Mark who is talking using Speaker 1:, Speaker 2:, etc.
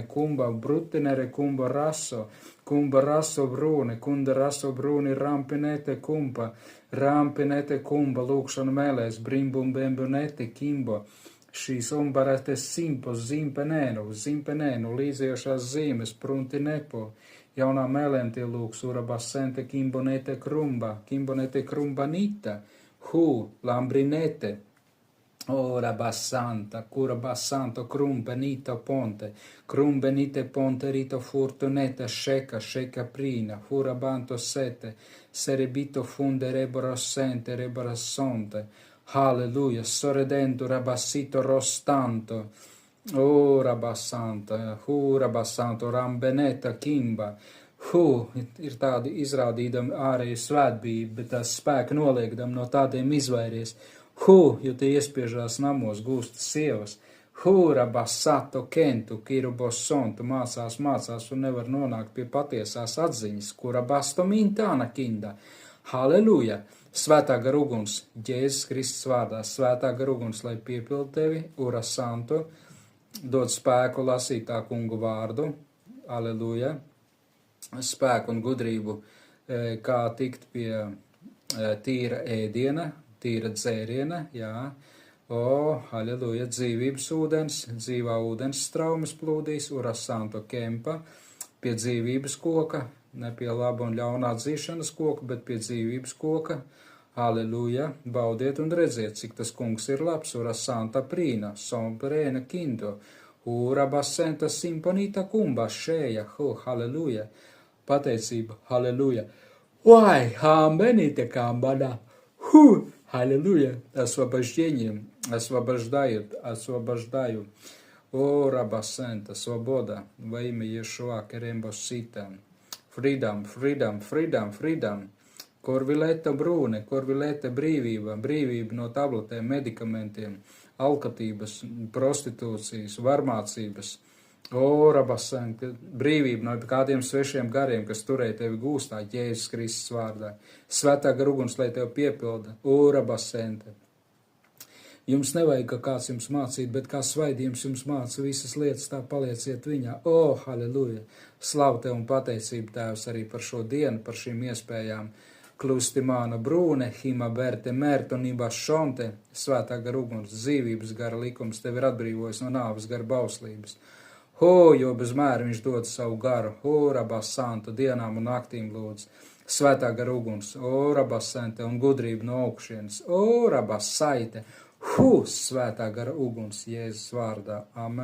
Speaker 1: Kumba brutinere kumba rasso brūni, kunda rasso brūni rampinete kumba, lūkšana mēlēs, brimbum bembunete kimbo, šīs umbarete simpo, zimpenēnu, līdzējošās zīmes, prunti nepo, jaunā mēlēm tie lūks, urabasente kimbonete krumba nita, lambrinete, ora bassanta, cura bassanto, crumbenito ponte rito fortuneta, sceca prina, furabanto sete, serebito funde rebarassonte, alleluia, sorredento rabassito rostanto, ora bassanta, bassanto, rambeneta kimba, ir tādi izrādīdami ārēju svētbību, bet tās spēku noliekdam no tādiem izvairies, jo tie iespiežās namos, gūstas sievas. Rabasato kentu, kirubosontu, mācās un nevar nonākt pie patiesās atziņas, kura basto mintāna kinda. Halleluja! Svētā gar uguns, Jēzus Kristus vārdā, svētā gar uguns, lai piepild tevi, ura santu, dod spēku lasīt tā kungu vārdu, halleluja, spēku un gudrību, kā tikt pie tīra ēdiena, tīra dzēriena, jā, halleluja, dzīvības ūdens, dzīvā ūdens straumes plūdīs, ura santo kempa, pie dzīvības koka, ne pie laba un ļaunā dzīšanas koka, bet pie dzīvības koka, halleluja, baudiet un redziet, cik tas kungs ir labs, ura santa prīna, somprēna kindo, ura basenta simponita kumba, šēja, halleluja, pateicība, halleluja, amenite kambana, Аллилуйя, освобождение, освобождаю. О, Рабасента, свобода, во имя Иешуа, Керембосита. Freedom. Korvilēta brūne, korvilēta brīvība no tabletēm, medikamentiem, alkatības, prostitūcijas, varmācības. O, Rabasenta, brīvība no kādiem svešiem gariem, kas turēja tevi gūstā, Jēzus Kristus vārdā. Svētā gar uguns, lai tevi piepilda. O, Rabasenta. Jums nevajag, ka kāds jums mācīt, bet kā svaidījums jums māca visas lietas, tā palieciet viņā. O, halleluja! Slavu tev un pateicību, Tēvs, arī par šo dienu, par šīm iespējām. Klustimāna brūne, hima berte mērtonībā šonte, svētā gar uguns, dzīvības gara likums tevi ir atbrīvojis no nāves gara bauslības. Jo bez mēra viņš dod savu garu, Rabasanta, dienām un naktīm lūdzu. Svētā gar uguns, Rabasante un gudrība no augšienes, Rabasaite, svētā gara uguns Jēzus vārdā. Amen.